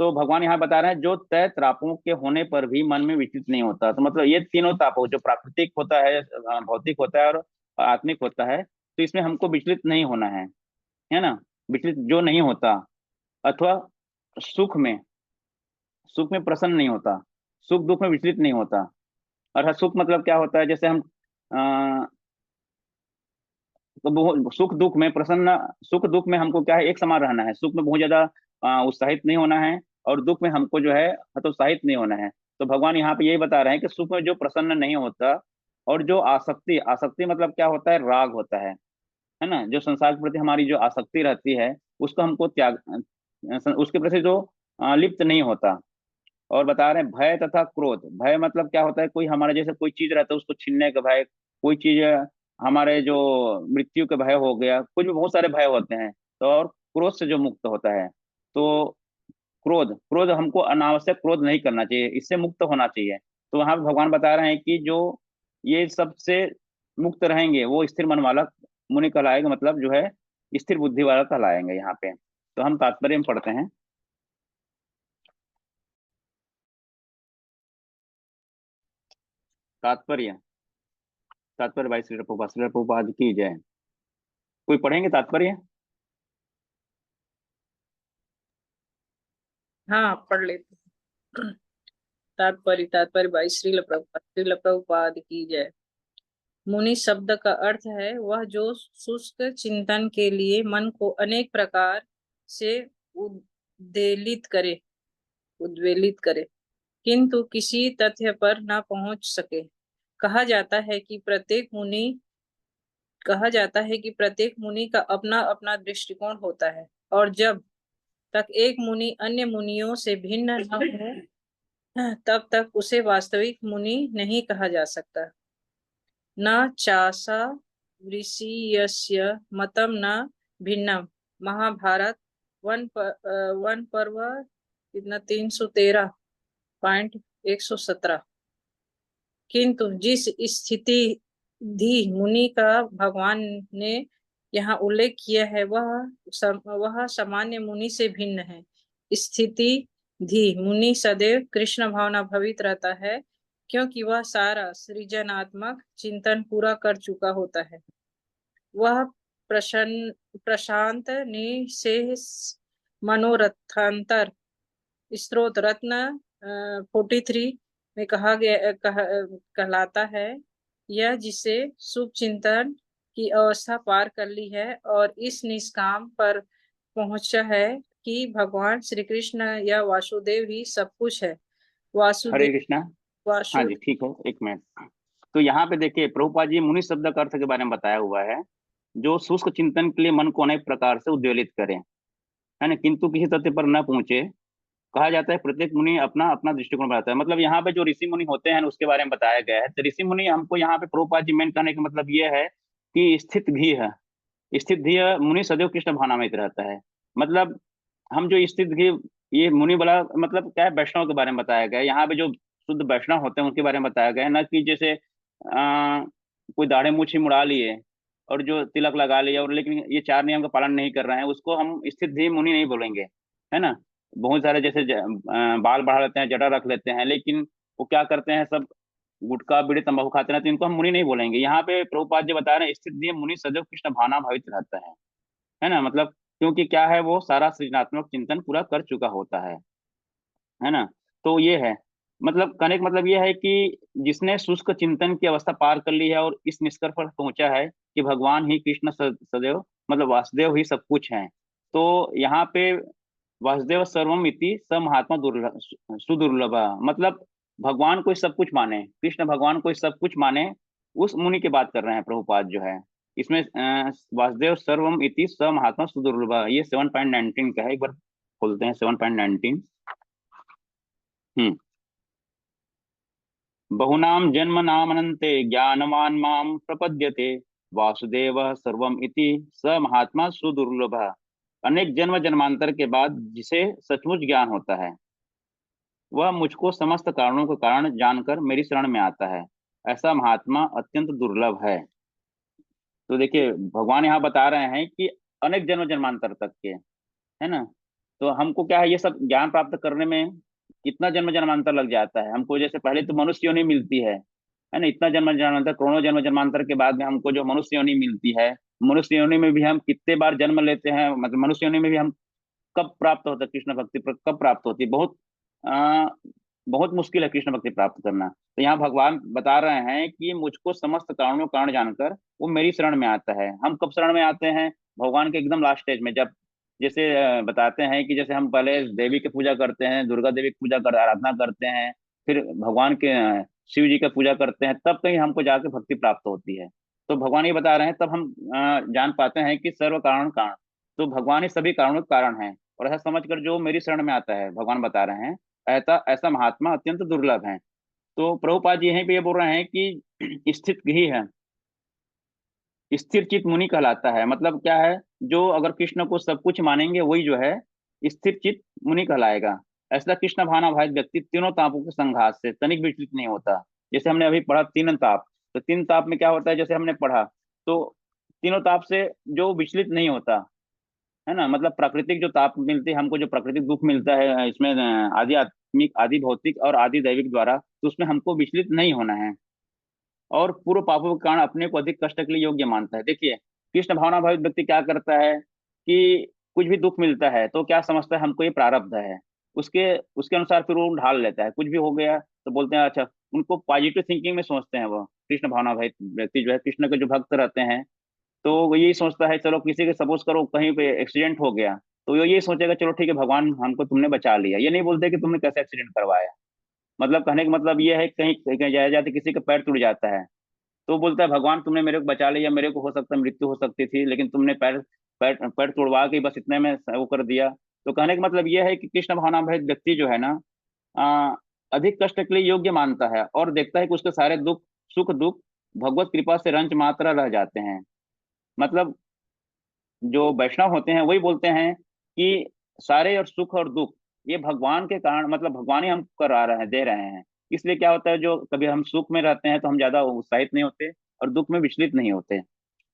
तो भगवान यहाँ बता रहे हैं जो तय त्रापों के होने पर भी मन में विचलित नहीं होता। तो मतलब ये तीनों तापों, जो प्राकृतिक होता है, भौतिक होता है और आत्मिक होता है, तो इसमें हमको विचलित नहीं होना है ना। विचलित जो नहीं होता, अथवा सुख में प्रसन्न नहीं होता, सुख दुख में विचलित नहीं होता। अर्थात सुख मतलब क्या होता है? जैसे हम तो सुख दुख में प्रसन्न, सुख दुख में हमको क्या है? एक समान रहना है। सुख में बहुत ज्यादा उत्साहित नहीं होना है और दुख में हमको जो है हतोत्साहित नहीं होना है। तो भगवान यहाँ पे यही बता रहे हैं कि सुख में जो प्रसन्न नहीं होता और जो आसक्ति, आसक्ति मतलब क्या होता है? राग होता है ना। जो संसार के प्रति हमारी जो आसक्ति रहती है उसको हमको त्याग, उसके प्रति जो लिप्त नहीं होता। और बता रहे हैं भय तथा क्रोध। भय मतलब क्या होता है? कोई हमारे जैसे कोई चीज रहता है उसको छीनने का भय, कोई चीज हमारे जो मृत्यु का भय हो गया, कुछ भी बहुत सारे भय होते हैं। तो और क्रोध से जो मुक्त होता है, तो क्रोध क्रोध हमको अनावश्यक क्रोध नहीं करना चाहिए, इससे मुक्त होना चाहिए। तो वहां पे भगवान बता रहे हैं कि जो ये सबसे मुक्त रहेंगे वो स्थिर मन वाला मुनि कहलाएगा, मतलब जो है स्थिर बुद्धि वाला कहलाएंगे यहाँ पे। तो हम तात्पर्य में पढ़ते हैं। तात्पर्य, तात्पर्य भाई श्री प्रभुपाद की जय। कोई पढ़ेंगे तात्पर्य? हाँ, पढ़ लेते। तात्पर्य भाई श्रील प्रभुपाद की जय। मुनि शब्द का अर्थ है वह जो शुष्क चिंतन के लिए मन को अनेक प्रकार से उद्वेलित करे किंतु किसी तथ्य पर न पहुंच सके। कहा जाता है कि प्रत्येक मुनि का अपना अपना दृष्टिकोण होता है और जब तक एक मुनि अन्य मुनियों से भिन्न न हो तब तक उसे वास्तविक मुनि नहीं कहा जा सकता। न चासा ऋषियस्य मतम न भिन्नम। महाभारत वन पर्व कितना 313.117। किंतु जिस स्थिति धी मुनि का भगवान ने यहाँ उल्लेख किया है वह सामान्य मुनि से भिन्न है। स्थिति धी मुनि सदैव कृष्ण भावना भवित रहता है क्योंकि वह सारा सृजनात्मक चिंतन पूरा कर चुका होता है। वह प्रशांत निशेष मनोरथांतर स्त्रोत रत्न 43 में कहलाता है। यह जिसे शुभ चिंतन की अवस्था पार कर ली है और इस निष्काम पर पहुंचा है कि भगवान श्री कृष्ण या वासुदेव ही सब कुछ है। हरे कृष्णा। हाँ जी, ठीक है, एक मिनट। तो यहाँ पे देखिए प्रभुपाद जी मुनि शब्द का अर्थ के बारे में बताया हुआ है, जो शुष्क चिंतन के लिए मन को अनेक प्रकार से उद्वेलित करे, है ना, किंतु किसी तथ्य पर न पहुंचे। कहा जाता है प्रत्येक मुनि अपना अपना दृष्टिकोण बनाता है। मतलब यहाँ पे जो ऋषि मुनि होते हैं उसके बारे में बताया गया है। तो ऋषि मुनि हमको यहाँ पे प्रभुपाद जी मेन कहने का मतलब ये है कि स्थित भी मुनि सदैव कृष्ण भावनामृत रहता है। मतलब हम जो स्थित भी, ये मुनि वाला मतलब क्या है, वैष्णव के बारे में बताया गया है। यहाँ पे जो शुद्ध वैष्णव होते हैं उनके बारे में बताया गया है, न कि जैसे कोई दाढ़े मूछी मुड़ा लिए और जो तिलक लगा लिया और लेकिन ये 4 नियम का पालन नहीं कर रहे हैं, उसको हम स्थित भी मुनि नहीं बोलेंगे, है ना। बहुत सारे जैसे बाल बढ़ा लेते हैं, जटा रख लेते हैं, लेकिन वो क्या करते हैं, सब गुटखा बीड़ी तंबाकू खाते हैं, तो इनको हम मुनि नहीं बोलेंगे। यहाँ पे प्रभुपाद जी बता रहे हैं स्थित भी मुनि सदैव कृष्ण भावना भावित रहता है ना। मतलब क्योंकि क्या है, वो सारा सृजनात्मक चिंतन पूरा कर चुका होता है ना। तो ये है, मतलब कहने का मतलब ये है कि जिसने शुष्क चिंतन की अवस्था पार कर ली है और इस निष्कर्ष पर पहुंचा है कि भगवान ही कृष्ण सदैव मतलब वासुदेव ही सब कुछ है। तो यहाँ पे वासुदेव सर्वम इति स महात्मा दुर्लभ सुदुर्लभ, मतलब भगवान को सब कुछ माने, कृष्ण भगवान को सब कुछ माने, उस मुनि की बात कर रहे हैं प्रभुपाद जो है इसमें। वासुदेव सर्वम इति स महात्मा सुदुर्लभ, ये 7.19 का है। एक बार खोलते हैं 7.19। बहुनाम जन्मनामनन्ते ज्ञानवान् मां प्रपद्यते वासुदेवः सर्वम् इति स महात्मा सुदुर्लभः। अनेक जन्म जन्मांतर के बाद जिसे सचमुच ज्ञान होता है वह मुझको समस्त कारणों का कारण जानकर मेरी शरण में आता है, ऐसा महात्मा अत्यंत दुर्लभ है। तो देखिए भगवान यहाँ बता रहे हैं कि अनेक जन्म जन्मांतर तक के, है ना। तो हमको क्या है, ये सब ज्ञान प्राप्त करने में कितना जन्म जन्मांतर लग जाता है हमको। जैसे पहले तो मनुष्य योनि मिलती है ना, इतना जन्म जन्मांतर, करोड़ों जन्म जन्मांतर के बाद में हमको जो मनुष्य योनि मिलती है, मनुष्य योनि में भी हम कितने बार जन्म लेते हैं, मतलब मनुष्य योनि में भी हम कब प्राप्त होता है कृष्ण भक्ति कब प्राप्त होती है, आ, बहुत मुश्किल है कृष्ण भक्ति प्राप्त करना। तो यहाँ भगवान बता रहे हैं कि मुझको समस्त कारणों कारण जानकर वो मेरी शरण में आता है। हम कब शरण में आते हैं, भगवान के एकदम लास्ट स्टेज में, जब जैसे बताते हैं कि जैसे हम पहले देवी की पूजा करते हैं, दुर्गा देवी की पूजा कर आराधना करते हैं, फिर भगवान के शिव जी का पूजा करते हैं, तब कहीं हमको जाके भक्ति प्राप्त होती है। तो भगवान ये बता रहे हैं, तब हम जान पाते हैं कि सर्व कारण कारण, तो भगवान ही सभी कारणों के कारण है। और ऐसा समझकर जो मेरी शरण में आता है, भगवान बता रहे हैं, ऐसा ऐसा महात्मा अत्यंत दुर्लभ है। तो प्रभुपाद जी यहीं पे ये बोल रहे हैं कि स्थित ही है, स्थिर चित मुनि कहलाता है। मतलब क्या है, जो अगर कृष्ण को सब कुछ मानेंगे वही जो है स्थिर चित मुनि कहलाएगा। ऐसा कृष्ण भावना भावित व्यक्ति तीनों तापों के संघात से तनिक विचलित नहीं होता। जैसे हमने अभी पढ़ा 3 ताप, तो 3 ताप में क्या होता है, जैसे हमने पढ़ा, तो तीनों ताप से जो विचलित नहीं होता, है ना। मतलब प्राकृतिक जो ताप मिलती है हमको, जो प्राकृतिक दुख मिलता है इसमें आदि आत्मिक, आदि भौतिक और आदि दैविक द्वारा, तो उसमें हमको विचलित नहीं होना है। और पूर्व पापों के कारण अपने को अधिक कष्ट के लिए योग्य मानता है। देखिए कृष्ण भावना भावित व्यक्ति क्या करता है कि कुछ भी दुख मिलता है तो क्या समझता है हमको ये प्रारब्ध है, उसके उसके अनुसार फिर वो ढाल लेता है। कुछ भी हो गया तो बोलते हैं अच्छा, उनको पॉजिटिव थिंकिंग में सोचते हैं। वो कृष्ण भावना भावित व्यक्ति जो है, कृष्ण के जो भक्त रहते हैं, तो वो यही सोचता है चलो किसी के सपोज करो कहीं पे एक्सीडेंट हो गया तो वो यही सोचेगा चलो ठीक है भगवान हमको तुमने बचा लिया। ये नहीं बोलते कि तुमने कैसे एक्सीडेंट करवाया। मतलब कहने का मतलब ये है कि कहीं कहीं जाया जाते किसी का पैर टूट जाता है तो बोलता है भगवान तुमने मेरे को बचा लिया, मेरे को हो सकता है मृत्यु हो सकती थी लेकिन तुमने पैर पैर पैर तोड़वा के बस इतने में वो कर दिया। तो कहने का मतलब यह है कि कृष्ण भावनाभावित व्यक्ति जो है ना, आ, अधिक कष्ट के लिए योग्य मानता है और देखता है कि उसके सारे दुख सुख दुख भगवत कृपा से रंच मात्रा रह जाते हैं। मतलब जो वैष्णव होते हैं वही बोलते हैं कि सारे और सुख और दुख ये भगवान के कारण, मतलब भगवान ही हम करा रहे हैं, दे रहे हैं। इसलिए क्या होता है, जो कभी हम सुख में रहते हैं तो हम ज्यादा उत्साहित नहीं होते और दुख में विचलित नहीं होते।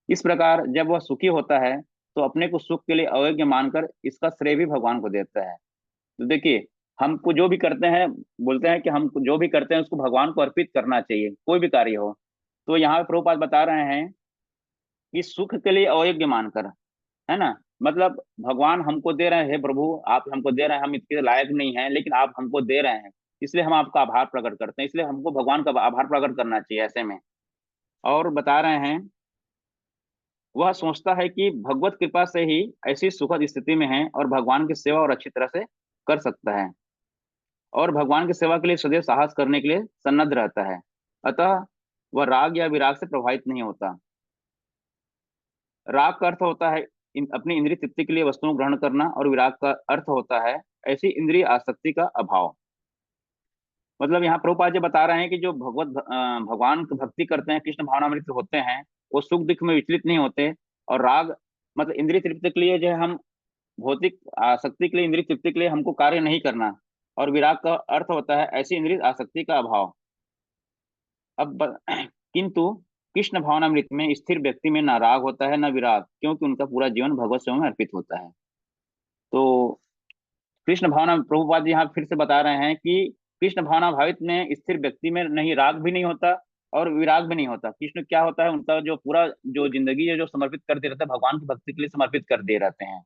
इस प्रकार जब वह सुखी होता है तो अपने को सुख के लिए अयोग्य मानकर इसका श्रेय भी भगवान को देता है। तो देखिए, हमको जो भी करते हैं, बोलते हैं कि हम जो भी करते हैं उसको भगवान को अर्पित करना चाहिए, कोई भी कार्य हो। तो यहाँ पे प्रभुपाद बता रहे हैं कि सुख के लिए अयोग्य मानकर, है ना, मतलब भगवान हमको दे रहे हैं, हे प्रभु आप हमको दे रहे हैं, हम इसके लायक नहीं हैं लेकिन आप हमको दे रहे हैं, इसलिए हम आपका आभार प्रकट करते हैं। इसलिए हमको भगवान का आभार प्रकट करना चाहिए ऐसे में। और बता रहे हैं वह सोचता है कि भगवत कृपा से ही ऐसी सुखद स्थिति में है और भगवान की सेवा और अच्छी तरह से कर सकता है और भगवान की सेवा के लिए सदैव साहस करने के लिए सन्नद्ध रहता है। अतः वह राग या विराग से प्रभावित नहीं होता। राग का अर्थ होता है अपनी इंद्रिय तृप्ति के लिए वस्तुओं को ग्रहण करना और विराग का अर्थ होता है ऐसी इंद्रिय आसक्ति का अभाव। मतलब यहाँ प्रभुपाद जी बता रहे हैं कि जो भगवान की भक्ति करते हैं, कृष्ण भावनामृत होते हैं, वो सुख दुख में विचलित नहीं होते। और राग मतलब इंद्रिय तृप्ति के लिए जो है, हम भौतिक आसक्ति के लिए, इंद्रिय तृप्ति के लिए हमको कार्य नहीं करना। और विराग का अर्थ होता है ऐसी इंद्रिय आसक्ति का अभाव। किंतु कृष्ण भावनामृत में स्थिर व्यक्ति में न राग होता है न विराग, क्योंकि उनका पूरा जीवन भगवत सेवा में अर्पित होता है। तो कृष्ण भावना प्रभुपाद जी यहाँ फिर से बता रहे हैं कि कृष्ण भावना भावित में स्थिर व्यक्ति में नहीं राग भी नहीं होता और विराग भी नहीं होता। कृष्ण क्या होता है, उनका जो पूरा जो जिंदगी है जो समर्पित कर दे रहता है, भगवान की भक्ति के लिए समर्पित कर दे रहते हैं।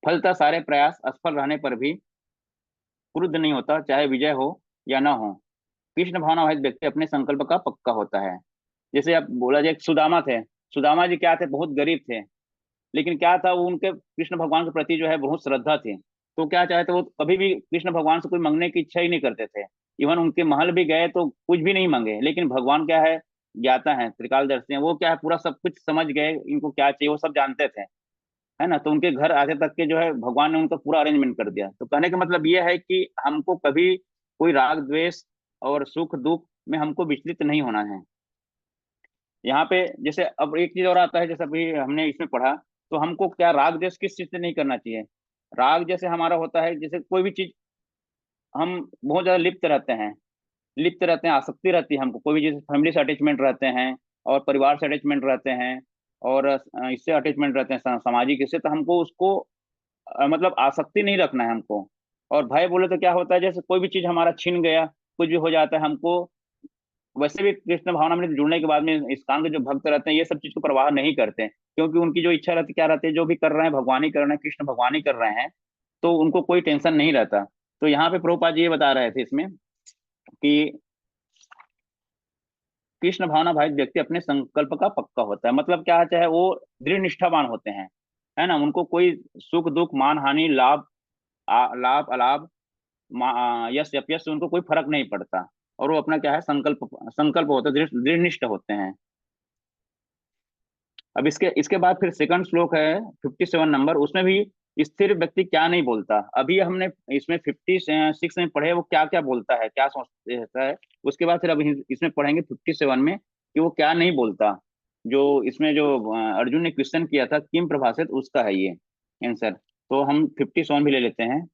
फलतः सारे प्रयास असफल रहने पर भी क्रुद्ध नहीं होता, चाहे विजय हो या ना हो। कृष्ण भावना भावित व्यक्ति अपने संकल्प का पक्का होता है। जैसे अब बोला जाए, सुदामा थे, सुदामा जी क्या थे, बहुत गरीब थे, लेकिन क्या था, वो उनके कृष्ण भगवान के प्रति जो है बहुत श्रद्धा थी। तो क्या चाहते, वो कभी भी कृष्ण भगवान से कोई मांगने की इच्छा ही नहीं करते थे। इवन उनके महल भी गए तो कुछ भी नहीं मांगे, लेकिन भगवान क्या है, ज्ञाता है, त्रिकालदर्शी हैं, वो क्या है पूरा सब कुछ समझ गए, इनको क्या चाहिए वो सब जानते थे, है ना। तो उनके घर आते तक के जो है भगवान ने उनका पूरा अरेंजमेंट कर दिया। तो कहने का मतलब ये है कि हमको कभी कोई राग द्वेष और सुख दुख में हमको विचलित नहीं होना है। यहाँ पे जैसे अब एक चीज और आता है, जैसे अभी हमने इसमें पढ़ा, तो हमको क्या राग द्वेष किस चीज से नहीं करना चाहिए। राग जैसे हमारा होता है, जैसे कोई भी चीज हम बहुत ज्यादा लिप्त रहते हैं, आसक्ति रहती है हमको, कोई भी जैसे फैमिली से अटैचमेंट रहते हैं और परिवार से अटैचमेंट रहते हैं और इससे अटैचमेंट रहते हैं सामाजिक इससे, तो हमको उसको मतलब आसक्ति नहीं रखना है हमको। और भय बोले तो क्या होता है, जैसे कोई भी चीज हमारा छिन गया, कुछ भी हो जाता है हमको। वैसे भी कृष्ण भावना में जुड़ने के बाद में इस्कॉन के जो भक्त रहते हैं ये सब चीज को परवाह नहीं करते हैं, क्योंकि उनकी जो इच्छा रहती क्या रहती है, जो भी कर रहे हैं भगवान ही कर रहे हैं, कृष्ण भगवान ही कर रहे हैं, तो उनको कोई टेंशन नहीं रहता। तो यहाँ पे प्रभुपाद जी ये बता रहे थे इसमें कि कृष्ण भावना भावित व्यक्ति अपने संकल्प का पक्का होता है। मतलब क्या है, चाहे वो दृढ़ निष्ठावान होते हैं, है ना, उनको कोई सुख दुख मान हानि लाभ लाभ अलाभ यश अपयश से उनको कोई फर्क नहीं पड़ता। और वो अपना क्या है, संकल्प संकल्प होता है, दृढ़ निष्ठ होते हैं। अब इसके इसके बाद फिर सेकंड श्लोक है 57 नंबर, उसमें भी स्थिर व्यक्ति क्या नहीं बोलता। अभी हमने इसमें 56 में पढ़े वो क्या क्या बोलता है, क्या सोचता है। उसके बाद फिर अभी इसमें पढ़ेंगे 57 में कि वो क्या नहीं बोलता। जो इसमें जो अर्जुन ने क्वेश्चन किया था किम प्रभाषित, उसका है ये आंसर। तो हम 57 भी ले लेते हैं।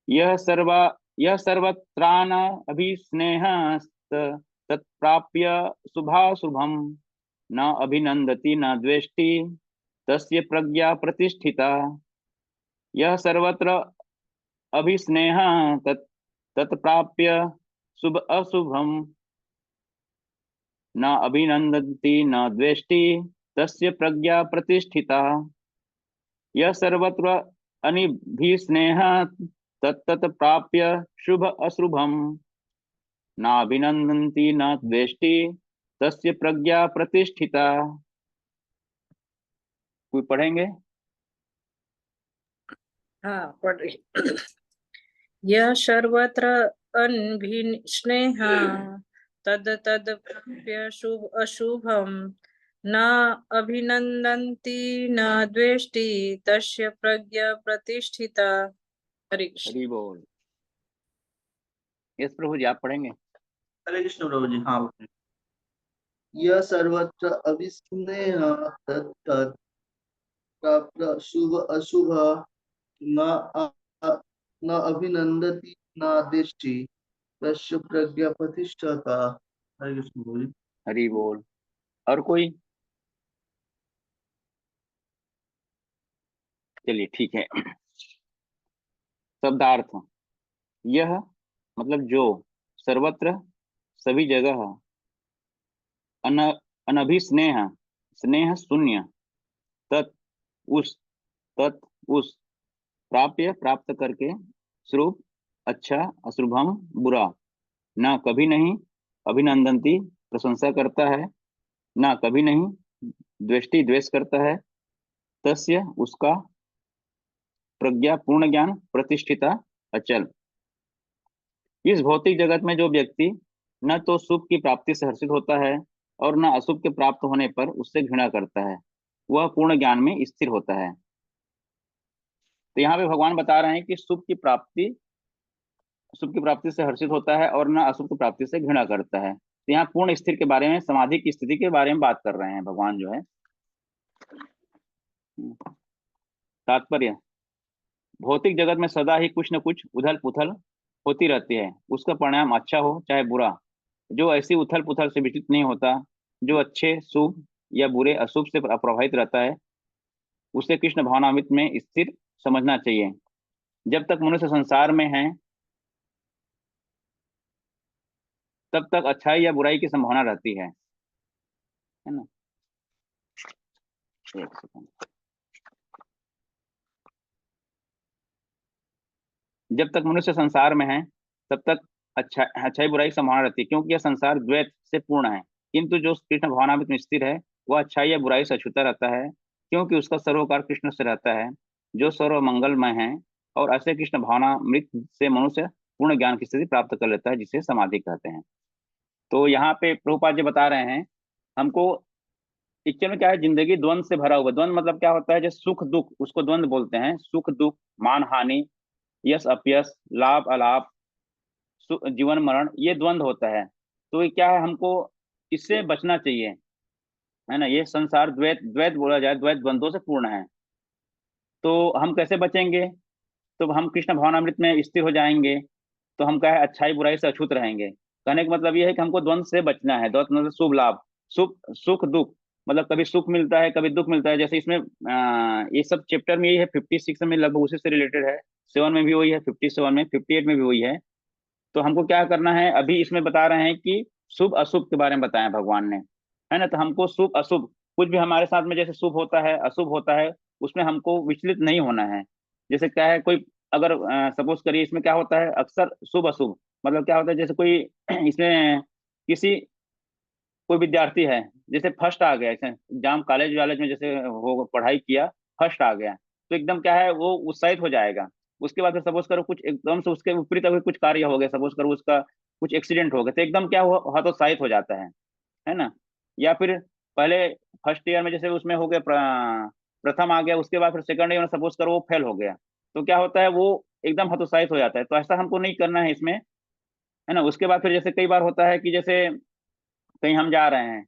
यह सर्व यह सर्वत्रान अभिस्नेह तत्प्राप्य शुभाशुभम न अभिनंदति न द्वेष्टि तस्य प्रज्ञा प्रतिष्ठिता। यह सर्वत्र अभिस्नेह तत् तत्प्राप्य शुभ अशुभम न अभिनंदन्ति न द्वेष्टि तस्य प्रज्ञा प्रतिष्ठिता। यह सर्वत्र अनिभिस्नेह तत्तत् प्राप्य शुभ अशुभम। न अभिनंदन्ति न द्वेष्टि तस्य प्रज्ञा प्रतिष्ठिता। कोई पढ़ेंगे? हाँ, पढ़ रही। यह सर्वत्र अनभिस्नेह तद तद प्राप्य शुभ अशुभम। न अभिनंदन्ति न द्वेष्टि तस्य प्रज्ञा प्रतिष्ठिता। हरि कृष्ण। हरि बोल। यस प्रभु जी, आप पढ़ेंगे? हरे कृष्ण प्रभु जी। हाँ, यह सर्वत्र अविस्नेह तत्तत् प्राप्य शुभ अशुभ न अ- न अभिनंदति न दृष्टि तस्य प्रज्ञा प्रतिष्ठता। हरे कृष्ण प्रभु जी। हरि बोल। और कोई? चलिए ठीक है। शब्दार्थ। यह मतलब जो, सर्वत्र सभी जगह, अन अनभिस्नेह स्नेह शून्य, तत् उस, तत् उस, प्राप्य प्राप्त करके, स्वरूप अच्छा, अशुभम बुरा, न कभी नहीं, अभिनंदनती प्रशंसा करता है, न कभी नहीं, द्वेष्टि द्वेष करता है, तस्य उसका, प्रज्ञा पूर्ण ज्ञान, प्रतिष्ठिता अचल। इस भौतिक जगत में जो व्यक्ति न तो शुभ की प्राप्ति से हर्षित होता है और न अशुभ के प्राप्त होने पर उससे घृणा करता है, वह पूर्ण ज्ञान में स्थिर होता है। तो यहाँ पे भगवान बता रहे हैं कि शुभ की प्राप्ति से हर्षित होता है और न अशुभ की प्राप्ति से घृणा करता है। तो यहाँ पूर्ण स्थिर के बारे में, समाधि की स्थिति के बारे में बात कर रहे हैं भगवान जो है। तात्पर्य, भौतिक जगत में सदा ही कुछ न कुछ उथल पुथल होती रहती है, उसका परिणाम अच्छा हो चाहे बुरा। जो ऐसी उथल पुथल से विचलित नहीं होता, जो अच्छे शुभ या बुरे अशुभ से प्रभावित रहता है, उसे कृष्ण भावनामृत में स्थिर समझना चाहिए। जब तक मनुष्य संसार में है तब तक अच्छाई या बुराई की संभावना रहती है ना? एक सेकंड। जब तक मनुष्य संसार में है तब तक अच्छाई बुराई की संभावना रहती है, क्योंकि यह संसार द्वैत से पूर्ण है। किंतु जो कृष्ण भावनामृत में स्थिर है वह अच्छाई या बुराई से अछूता रहता है, क्योंकि उसका सरोकार कृष्ण से रहता है जो सर्व मंगलमय है। और ऐसे कृष्ण भावनामृत से मनुष्य पूर्ण ज्ञान की स्थिति प्राप्त कर लेता है, जिसे समाधि कहते हैं। तो यहाँ पे प्रभुपाद जी बता रहे हैं हमको, एक्चुअल में क्या है, जिंदगी द्वंद से भरा हुआ। द्वंद मतलब क्या होता है? जैसे सुख दुख, उसको द्वंद बोलते हैं। सुख दुख, मान हानि, यश अपयश, लाभ अलाभ, जीवन मरण, ये द्वंद होता है। तो ये क्या है, हमको इससे बचना चाहिए, है ना? ये संसार द्वैत, द्वैत बोला जाए, द्वैत द्वंद्वों से पूर्ण है। तो हम कैसे बचेंगे? तो हम कृष्ण भावनामृत में स्थिर हो जाएंगे, तो हम क्या है, अच्छाई बुराई से अछूत रहेंगे। कहने का मतलब ये है कि हमको द्वंद से बचना है। द्वंद मतलब शुभ लाभ, सुख दुख, मतलब कभी सुख मिलता है कभी दुख मिलता है। जैसे इसमें ये सब चैप्टर में यही है, 56 में लगभग उसी से रिलेटेड है। 7 में भी वही है, 57 में, 58 में भी वही है। तो हमको क्या करना है, अभी इसमें बता रहे हैं कि शुभ अशुभ के बारे में बताया भगवान ने, है ना? तो हमको शुभ अशुभ, कुछ भी हमारे साथ में जैसे शुभ होता है अशुभ होता है, उसमें हमको विचलित नहीं होना है। जैसे क्या है, कोई अगर सपोज करिए, इसमें क्या होता है अक्सर शुभ अशुभ, मतलब क्या होता है, जैसे कोई इसमें किसी, कोई विद्यार्थी है, जैसे फर्स्ट आ गया, जैसे एग्जाम कॉलेज वालेज में जैसे वो पढ़ाई किया, फर्स्ट आ गया, तो एकदम क्या है, वो उत्साहित हो जाएगा। उसके बाद सपोज करो कुछ एकदम से उसके विपरीत अगर कुछ कार्य हो गया, सपोज करो उसका कुछ एक्सीडेंट हो गया, तो एकदम क्या हुआ, हतोत्साहित हो जाता है ना? या फिर पहले फर्स्ट ईयर में जैसे उसमें हो गया, प्रथम आ गया, उसके बाद फिर सेकंड ईयर में सपोज करो वो फेल हो गया, तो क्या होता है, वो एकदम हतोत्साहित हो जाता है। तो ऐसा हमको नहीं करना है इसमें, है ना? उसके बाद फिर जैसे कई बार होता है कि जैसे कहीं हम जा रहे हैं,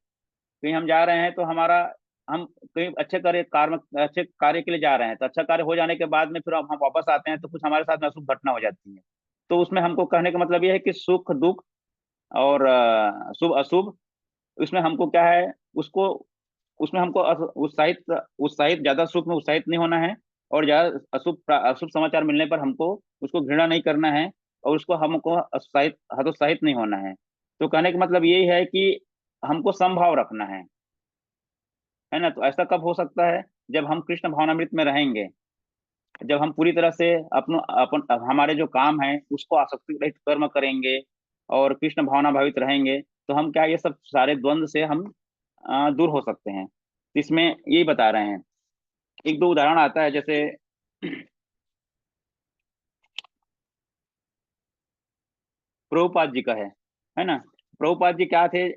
कहीं हम जा रहे हैं तो हमारा, हम कहीं अच्छे कार्य के लिए जा रहे हैं, तो अच्छा कार्य हो जाने के बाद में फिर हम वापस आते हैं तो कुछ हमारे साथ में अशुभ घटना हो जाती है। तो उसमें हमको कहने का मतलब ये है कि सुख दुख और शुभ अशुभ, उसमें हमको क्या है, उसको, उसमें हमको उत्साहित उत्साहित, ज्यादा सुख में उत्साहित नहीं होना है, और ज्यादा अशुभ अशुभ समाचार मिलने पर हमको उसको घृणा नहीं करना है, और उसको हमको उत्साहित हतोत्साहित नहीं होना है। तो कहने का मतलब यही है कि हमको समभाव रखना है ना। तो ऐसा कब हो सकता है, जब हम कृष्ण भावनामृत में रहेंगे, जब हम पूरी तरह से अपन हमारे जो काम है उसको आसक्ति रहित कर्म करेंगे और कृष्ण भावना भावित रहेंगे, तो हम क्या ये सब सारे द्वंद्व से हम दूर हो सकते हैं। तो इसमें यही बता रहे हैं। एक दो उदाहरण आता है, जैसे प्रभुपाद जी का है ना। प्रभुपाद जी क्या थे,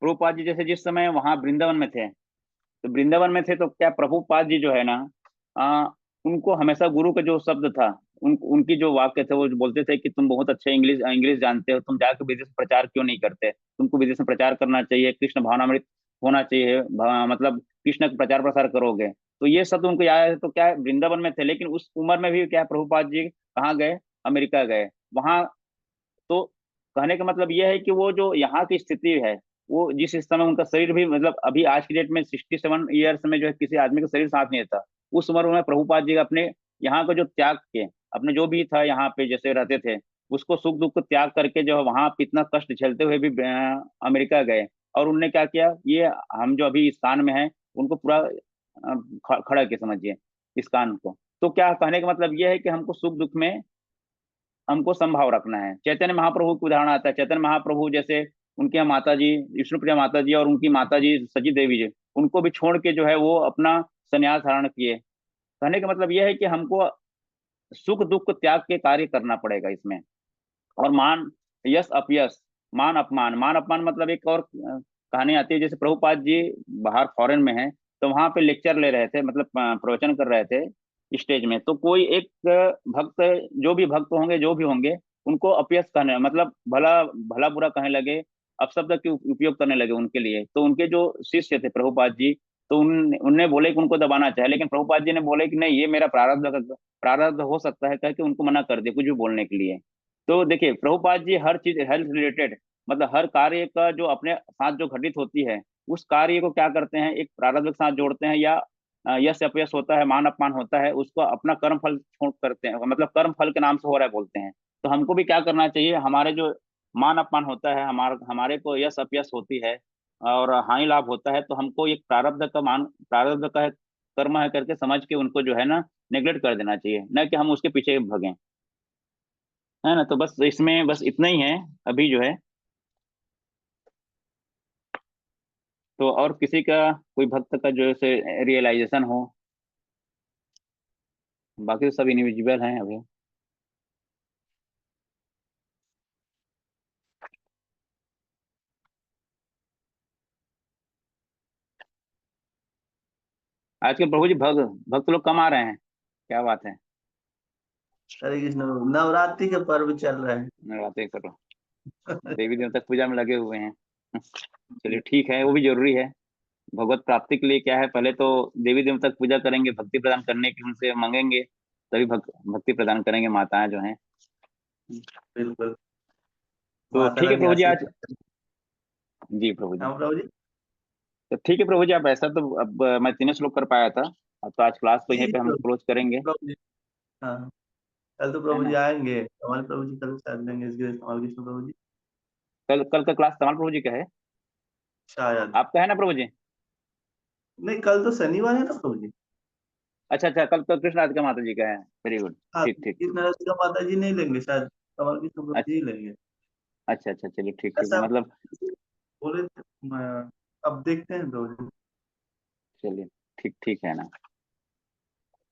प्रभुपाद जी जैसे जिस समय वहां वृंदावन में थे, तो वृंदावन में थे तो क्या प्रभुपाद जी जो है ना, आ, उनको हमेशा गुरु का जो शब्द था, उनकी जो वाक्य थे, वो बोलते थे कि तुम बहुत अच्छे इंग्लिश इंग्लिश जानते हो, तुम जाकर विदेश में प्रचार क्यों नहीं करते, तुमको विदेश में प्रचार करना चाहिए, कृष्ण भावनामृत होना चाहिए, मतलब कृष्ण का प्रचार प्रसार करोगे। तो ये शब्द उनको याद है, तो क्या है, वृंदावन में थे, लेकिन उस उम्र में भी क्या है, प्रभुपाद जी कहाँ गए, अमेरिका गए। वहां तो कहने का मतलब यह है कि वो जो यहाँ की स्थिति है, वो जिस इस समय उनका शरीर भी, मतलब अभी आज की डेट में 67 ईयर्स में जो है किसी आदमी का शरीर साथ नहीं देता, उस उम्र में प्रभुपाद जी अपने यहाँ का जो त्याग के, अपने जो भी था यहाँ पे जैसे रहते थे, उसको सुख दुख को त्याग करके जो है वहां पे इतना कष्ट झेलते हुए भी अमेरिका गए। और उनने क्या किया, ये हम जो अभी इस कान में है उनको पूरा खड़ा के समझिए इस कान को। तो क्या कहने का मतलब यह है कि हमको सुख दुख में हमको संभाव रखना है। चैतन्य महाप्रभु का उदाहरण आता है। चैतन्य महाप्रभु जैसे उनके यहाँ माता जी विष्णुप्रिया माता जी और उनकी माता जी सची देवी जी, उनको भी छोड़ के जो है वो अपना संन्यास धारण किए। कहने का मतलब यह है कि हमको सुख दुख को त्याग के कार्य करना पड़ेगा इसमें। और मान यश अपयश, मान अपमान, मान अपमान मतलब एक और कहानी आती है, जैसे प्रभुपाद जी बाहर फॉरेन में है, तो वहां पे लेक्चर ले रहे थे, मतलब प्रवचन कर रहे थे स्टेज में, तो कोई एक भक्त, जो भी भक्त होंगे जो भी होंगे, उनको अपयश कहने, मतलब भला भला बुरा कहने लगे, अपशब्द के उपयोग करने लगे उनके लिए। तो उनके जो शिष्य थे प्रभुपाद जी, तो उनने बोले कि उनको दबाना चाहे, लेकिन प्रभुपाद जी ने बोले कि नहीं, ये मेरा प्रारब्ध हो सकता है, कह के उनको मना कर दिया कुछ भी बोलने के लिए। तो देखिए प्रभुपाद जी हर चीज हेल्थ रिलेटेड, मतलब हर कार्य का जो अपने साथ जो घटित होती है, उस कार्य को क्या करते हैं, एक प्रारब्ध के साथ जोड़ते हैं, या यश अपयश होता है, मान अपमान होता है, उसको अपना कर्म फल छोड़ करते हैं, मतलब कर्म फल के नाम से हो रहा है बोलते हैं। तो हमको भी क्या करना चाहिए, हमारे जो मान अपमान होता है, हमारे को यश अपयश होती है और हानि लाभ होता है, तो हमको एक प्रारब्ध का कर्म है करके समझ के उनको जो है ना नेग्लेक्ट कर देना चाहिए, न कि हम उसके पीछे भगें, है ना। तो बस इसमें बस इतना ही है अभी जो है। तो और किसी का, कोई भक्त का जो है रियलाइजेशन हो, बाकी तो सब इंडिविजुअल हैं अभी। आजकल प्रभु जी भक्त लोग कम आ रहे हैं, क्या बात है। हरे कृष्ण प्रभु, नवरात्रि का पर्व चल रहा है। नवरात्रि करो, देवी देवता पूजा में लगे हुए हैं। चलिए ठीक है, वो भी जरूरी है। भगवत प्राप्ति के लिए क्या है, पहले तो देवी देवता की पूजा करेंगे, भक्ति प्रदान करने की उनसे मांगेंगे, तभी भक्ति प्रदान करेंगे माताएं जो हैं। बिल्कुल। तो माता ठीक है रानी प्रभु जी आज। आशीर्वाद। जी प्रभु जी। हाँ प्रभु जी। तो ठीक है प्रभु जी, आप ऐसा तो अब मैं 3 श्लोक कर पाया था, अब तो आज क्लास को जी यहीं जी पे हम क्लोज करेंगे, प्रभु जी। हाँ, कल तो है प्रभु जी ना। आएंगे, कमल प्रभु जी कल शायद लेंगे इस कमल कृष्ण प्रभु जी। कल कल का क्लास कमाल प्रभु जी का है, शायद। आपका है ना प्रभु जी। नहीं, कल तो शनिवार है ना प्रभु जी। अच्छा अच्छा, कल तो कृष्ण राधिका माता जी का है, वेरी गुड, हाँ, ठीक ठीक इस ठीक। नरसिंह माता जी नहीं लेंगे शायद, कमल कृष्ण प्रभु जी ही लेंगे। अच्छा अच्छा, चलिए ठीक ठीक है, ऐसा मतलब बोले थे, अब देखते हैं प्रभु जी। चलिए ठीक ठीक है ना।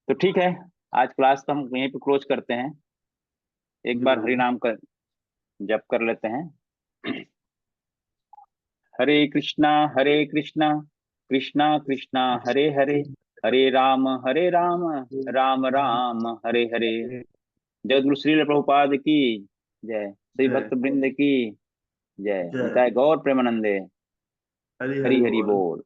तो ठीक है, आज क्लास को हम यहीं पे क्लोज करते हैं। एक जी बार प्रभु हरि जी। नाम का जप कर लेते हैं। हरे कृष्णा कृष्णा कृष्णा हरे हरे, हरे राम राम राम हरे हरे। जगद्गुरु श्रील प्रभुपाद की जय, श्री जय भक्त वृंद की जय, जय। निताय गौर प्रेमानंदे। हरि हरि हरि हरि बोल। बोल।